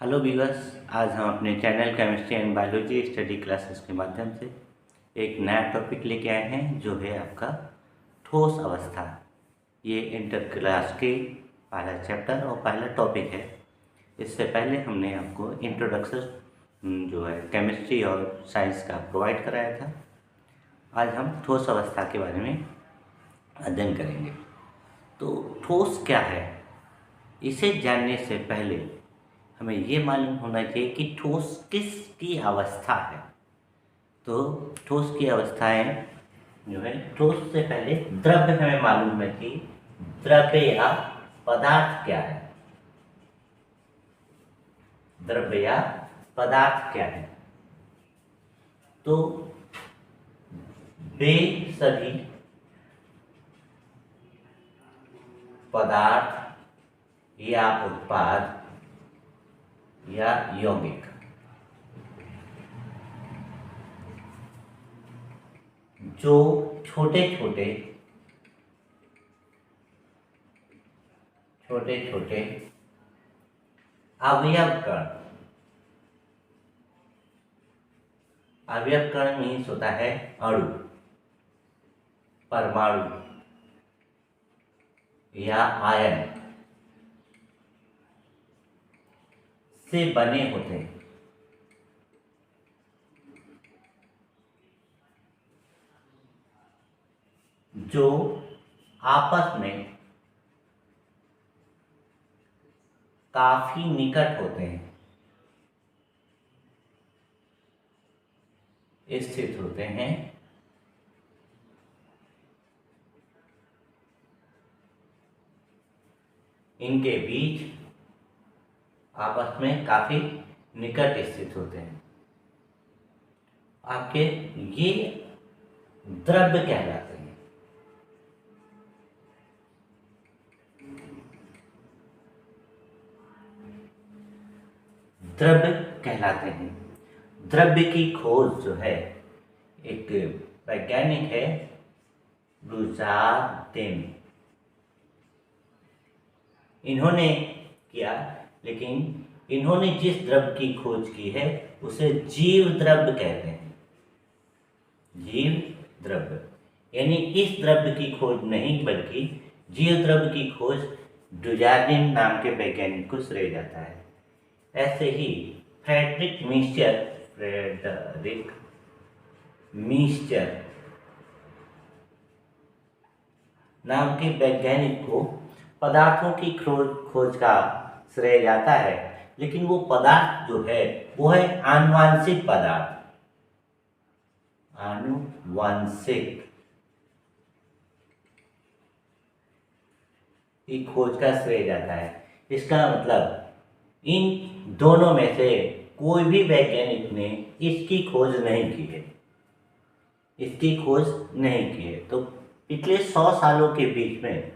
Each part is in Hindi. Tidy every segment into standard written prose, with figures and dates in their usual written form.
हेलो व्यूअर्स, आज हम अपने channel chemistry and biology study classes के माध्यम से एक नया टॉपिक लेके आए हैं जो है आपका ठोस अवस्था। ये इंटर क्लास की पहला चैप्टर और पहला टॉपिक है। इससे पहले हमने आपको इंट्रोडक्शन जो है केमिस्ट्री और साइंस का प्रोवाइड कराया था। आज हम ठोस अवस्था के बारे में अध्ययन करेंगे। तो ठोस क्या है, इसे जानने से पहले हमें ये मालूम होना चाहिए कि ठोस किसकी अवस्था है। तो ठोस की अवस्थाएं जो है, ठोस से पहले द्रव्य हमें मालूम होना चाहिए। द्रव्य या पदार्थ क्या है, द्रव्य या पदार्थ क्या है। तो वे सभी पदार्थ या उत्पाद या यौगिक जो छोटे छोटे अवयव कण मीन्स होता है अणु, परमाणु या आयन से बने होते हैं, जो आपस में काफी निकट होते हैं, स्थित होते हैं। इनके बीच आपस में काफी निकट स्थित होते हैं। आपके ये द्रव्य कहलाते हैं। द्रव्य कहलाते हैं। द्रव्य की खोज जो है, एक वैज्ञानिक है ब्रूजार्देन, इन्होंने किया। लेकिन इन्होंने जिस द्रव्य की खोज की है उसे जीव द्रव्य कहते हैं। जीव द्रव्य यानी इस द्रव्य की खोज नहीं बल्कि जीव द्रव्य की खोज ब्रूजार्देन नाम के वैज्ञानिक को श्रेय जाता है। ऐसे ही फ्रेडरिक मीस्चर नाम के वैज्ञानिक को पदार्थों की खोज का श्रेय जाता है। लेकिन वो पदार्थ जो है वो है आनुवांशिक पदार्थ, आनुवांशिक की खोज का श्रेय जाता है। इसका मतलब इन दोनों में से कोई भी वैज्ञानिक ने इसकी खोज नहीं की है, इसकी खोज नहीं की है। तो पिछले 100 सालों के बीच में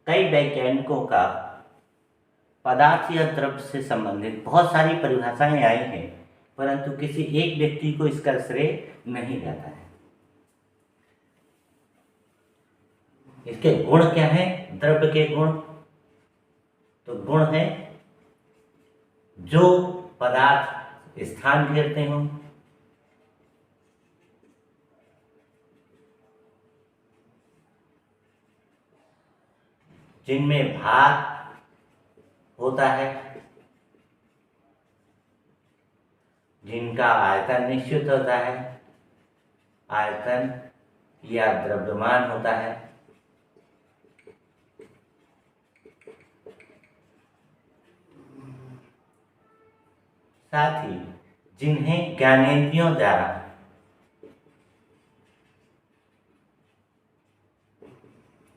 कई वैज्ञानिकों का पदार्थ या द्रव्य से संबंधित बहुत सारी परिभाषाएं आई हैं, परंतु किसी एक व्यक्ति को इसका श्रेय नहीं जाता है। इसके गुण क्या हैं? द्रव्य के गुण, तो गुण है जो पदार्थ स्थान घेरते हों, जिनमें भार होता है, जिनका आयतन निश्चित होता है, आयतन या द्रव्यमान होता है, साथ ही जिन्हें ज्ञानेंद्रियों द्वारा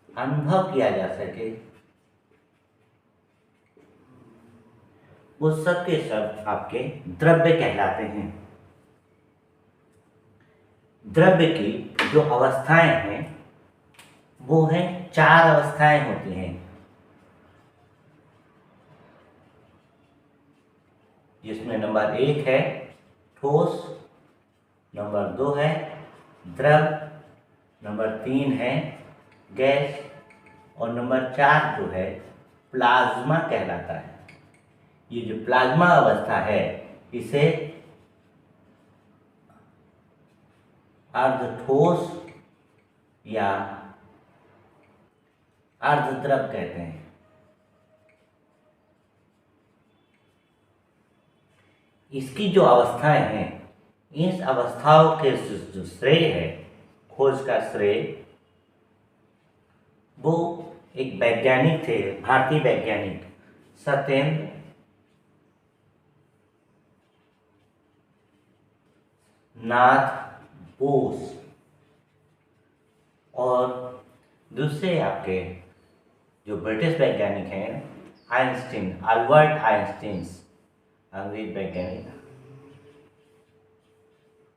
अनुभव किया जा सके, वो सब के सब आपके द्रव्य कहलाते हैं। द्रव्य की जो अवस्थाएं हैं वो हैं 4 अवस्थाएं होती हैं, जिसमें नंबर 1 है ठोस, नंबर 2 है द्रव, नंबर 3 है गैस और नंबर 4 जो है प्लाज्मा कहलाता है। ये जो प्लाज्मा अवस्था है इसे अर्धठोस या अर्धद्रव कहते हैं। इसकी जो अवस्थाएं हैं, इस अवस्थाओं के जो श्रेय है, खोज का श्रेय, वो एक वैज्ञानिक थे, भारतीय वैज्ञानिक सत्येंद्र नाथ बोस, और दूसरे आपके जो ब्रिटिश वैज्ञानिक हैं आइंस्टीन, अल्बर्ट आइंस्टीन, अंग्रेज वैज्ञानिक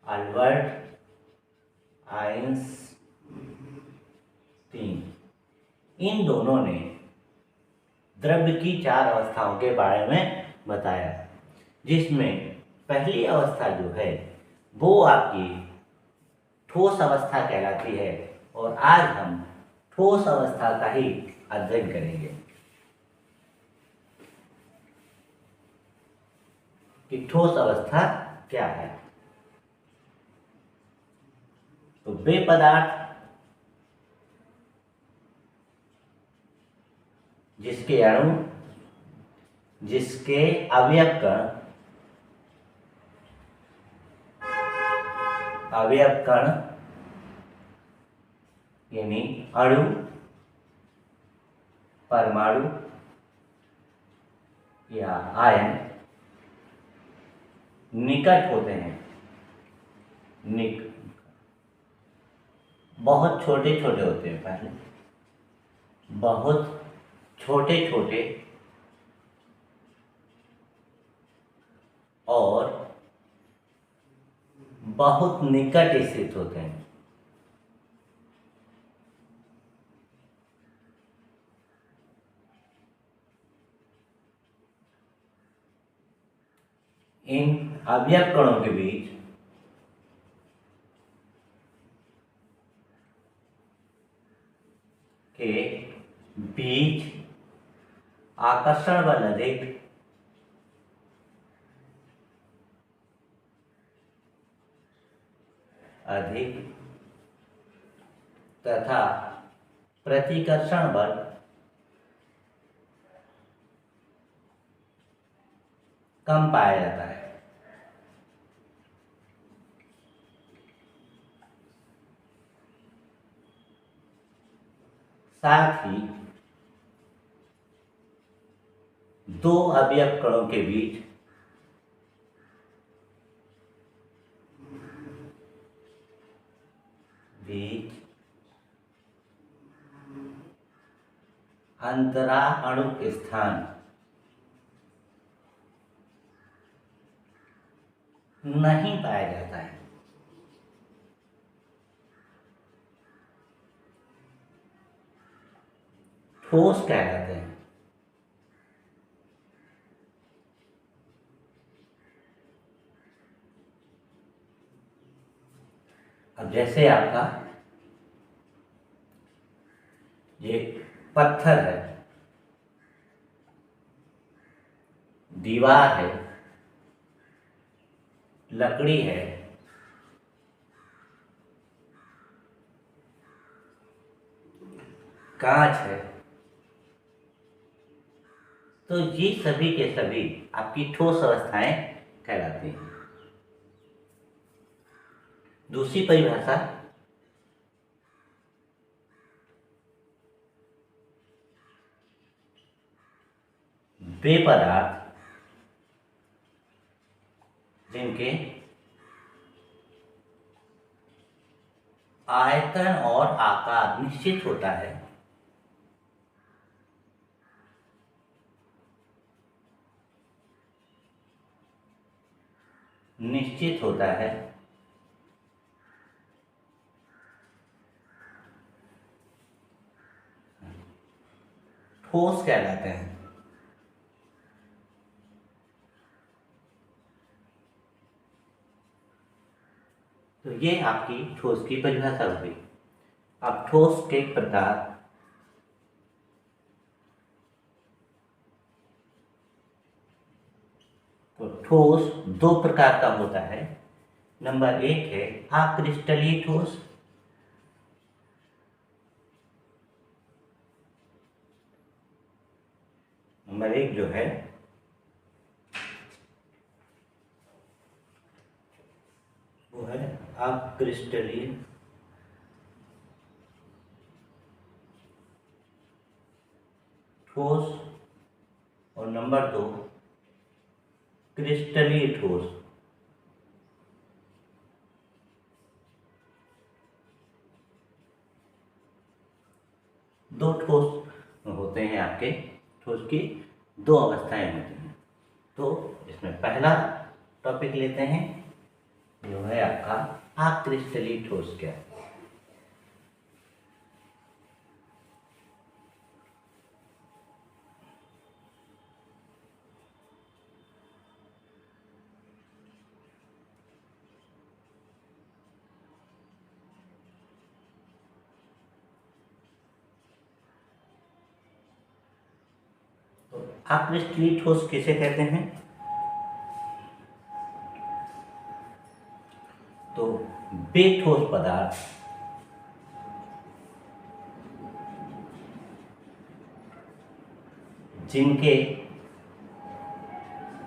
अल्बर्ट आइंस्टीन, इन दोनों ने द्रव्य की 4 अवस्थाओं के बारे में बताया, जिसमें पहली अवस्था जो है वो आपकी ठोस अवस्था कहलाती है, और आज हम ठोस अवस्था का ही अध्ययन करेंगे कि ठोस अवस्था क्या है। तो वे पदार्थ जिसके अणु, जिसके अवयव कण यानी अणु, परमाणु या आयन निकट होते हैं, बहुत छोटे छोटे होते हैं, पहले बहुत छोटे छोटे और बहुत निकट स्थित होते हैं। इन अवयव कणों के बीच आकर्षण बल अधिक तथा प्रतिकर्षण बल कम पाया जाता है। साथ ही दो अवयव कणों के बीच अंतरा अणुक स्थान नहीं पाया जाता है। ठोस कहलाते हैं। अब जैसे आपका ये पत्थर है, दीवार है, लकड़ी है, कांच है, तो ये सभी के सभी आपकी ठोस अवस्थाएं कहलाती हैं। दूसरी परिभाषा वे पदार्थ जिनके आयतन और आकार निश्चित होता है, ठोस कहलाते हैं। तो ये आपकी ठोस की परिभाषा हो गई। अब ठोस के प्रकार तो ठोस दो प्रकार का होता है। नंबर एक है अक्रिस्टलीय ठोस, नंबर एक जो है वो है अक्रिस्टलीय ठोस, और नंबर दो क्रिस्टलीय ठोस। दो ठोस होते हैं आपके, ठोस की दो अवस्थाएं होती हैं। तो इसमें पहला टॉपिक लेते हैं जो है आपका अक्रिस्टलीय ठोस क्या है। तो अक्रिस्टलीय ठोस किसे कहते हैं? तो बेठोस पदार्थ जिनके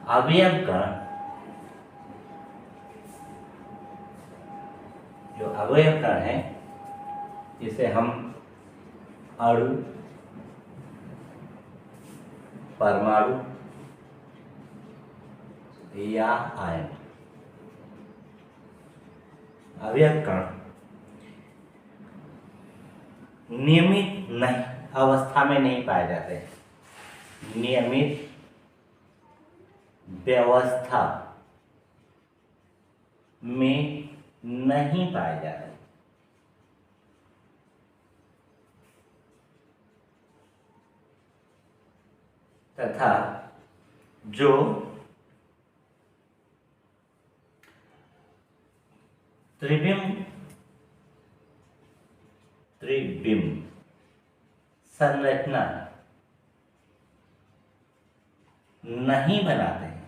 अवयव कण, जो अवयव कण है जिसे हम अणु, परमाणु या आयन, अवयव कण नियमित नहीं अवस्था में नहीं पाए जाते हैं, नियमित व्यवस्था में नहीं पाए जाते, तथा जो त्रिबिंब संरचना नहीं बनाते हैं,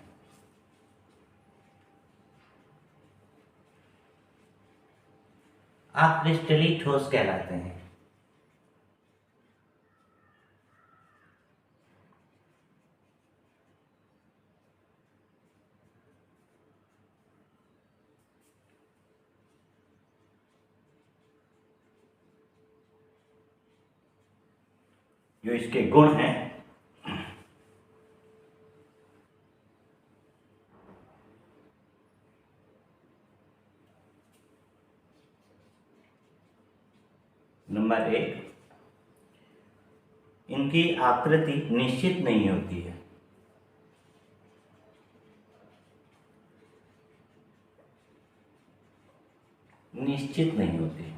अक्रिस्टलीय ठोस कहलाते हैं। जो इसके गुण हैं, नंबर एक, इनकी आकृति निश्चित नहीं होती है, निश्चित नहीं होती है।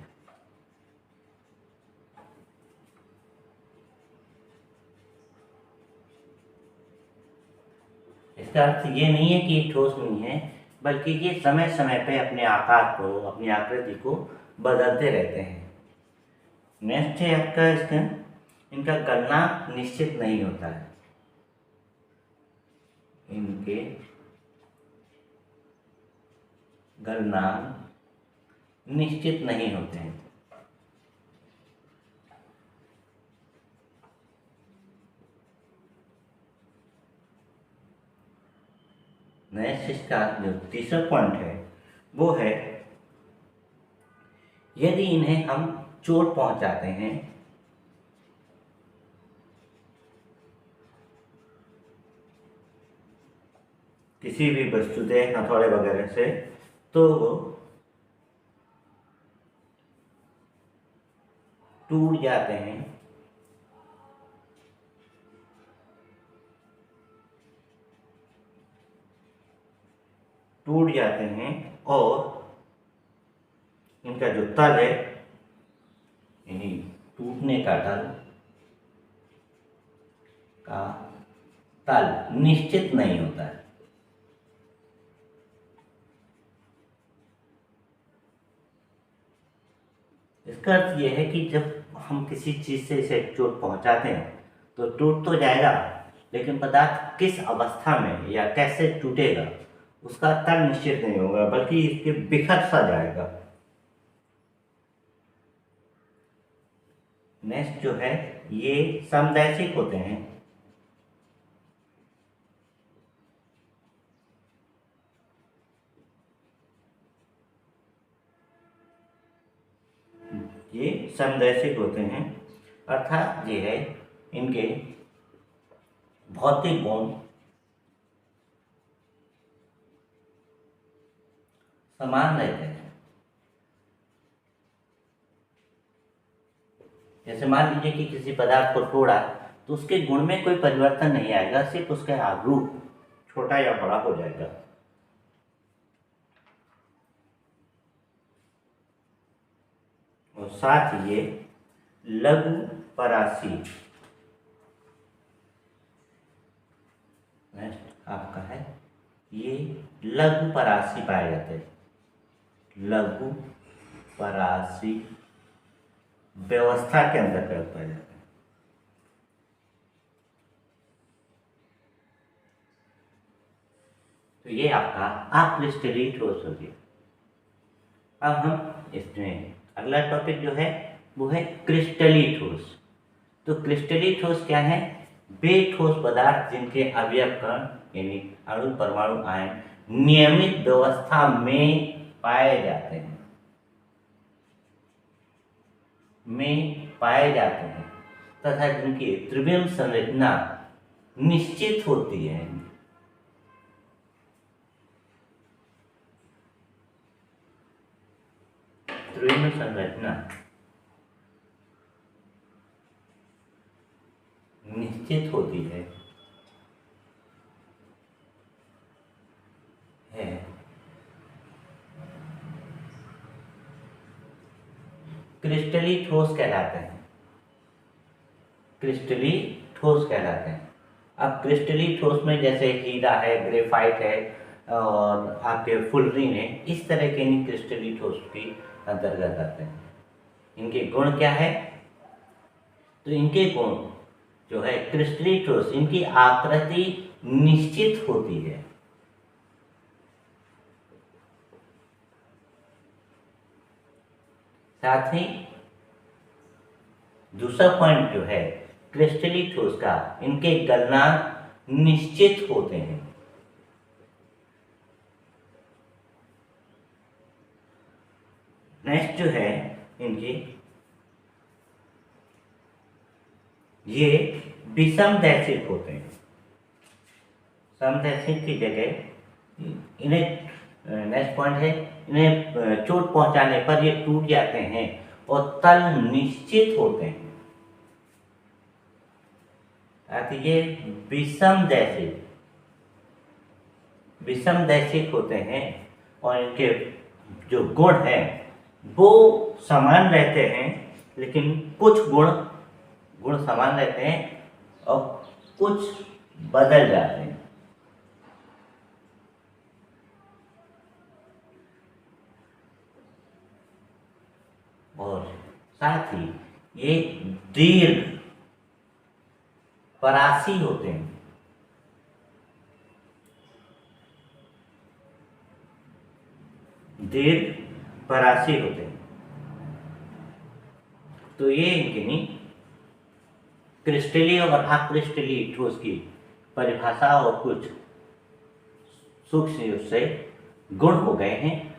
इसका अर्थ ये नहीं है कि ये ठोस नहीं है, बल्कि ये समय समय पे अपने आकार को, अपनी आकृति को बदलते रहते हैं। नेक्स्ट है आपका इसका, इनका गलनांक निश्चित नहीं होता है, इनके गलनांक निश्चित नहीं होते हैं। नेक्स्ट इसका जो तीसरा पॉइंट है वो है, यदि इन्हें हम चोट पहुंचाते हैं किसी भी वस्तु से, हथौड़े वगैरह से, तो वो टूट जाते हैं, टूट जाते हैं, और इनका जो तल है, यानी टूटने का तल निश्चित नहीं होता है। इसका अर्थ यह है कि जब हम किसी चीज से इसे चोट पहुंचाते हैं तो टूट तो जाएगा, लेकिन पदार्थ किस अवस्था में या कैसे टूटेगा उसका तय निश्चित नहीं होगा, बल्कि इसके बिखर सा जाएगा। नेक्स्ट जो है ये समदैशिक होते हैं। ये समदैशिक होते हैं अर्थात ये है इनके भौतिक गुण समान रहते हैं। जैसे मान लीजिए कि किसी पदार्थ को तोड़ा तो उसके गुण में कोई परिवर्तन नहीं आएगा, सिर्फ उसका रूप छोटा या बड़ा हो जाएगा। और साथ ही ये लघु परासी आपका है, ये लघु परासी पाए जाते हैं। लघु परासी व्यवस्था के अंतर्गत पाए जाते हैं। तो ये आपका अक्रिस्टलीय ठोस हो गया। अब हम इसमें अगला टॉपिक जो है वो है क्रिस्टलीय ठोस। तो क्रिस्टलीय ठोस क्या है? वे ठोस पदार्थ जिनके अवयव कण यानी अणु परमाणु आयन नियमित व्यवस्था में पाए जाते हैं, तथा जिनकी त्रिविम संरचना निश्चित होती है। त्रिविम संरचना निश्चित होती है क्रिस्टलीय ठोस कहलाते हैं। क्रिस्टलीय ठोस कहलाते हैं। अब क्रिस्टलीय ठोस में जैसे हीरा है, ग्रेफाइट है और आपके फुलरिन है, इस तरह के इन क्रिस्टलीय ठोस की अंतर्गत आते हैं। इनके गुण क्या है? तो इनके गुण जो है क्रिस्टलीय ठोस, इनकी आकृति निश्चित होती है। साथ ही दूसरा पॉइंट जो है क्रिस्टलीय ठोस का, इनके गलनांक निश्चित होते हैं। नेक्स्ट जो है इनकी, ये विषमदैशिक होते हैं। समदैशिक की जगह इन्हें नेक्स्ट पॉइंट है, इन्हें चोट पहुंचाने पर ये टूट जाते हैं और तल निश्चित होते हैं। ये विषमदैशिक होते हैं और इनके जो गुण हैं वो समान रहते हैं, लेकिन कुछ गुण समान रहते हैं और कुछ बदल जाते हैं। और साथ ही ये दीर्घ परासी होते हैं। दीर्घ परासी होते हैं। तो ये इनकी क्रिस्टलीय और अक्रिस्टलीय ठोस की परिभाषा और कुछ सूक्ष्म से गुण हो गए हैं।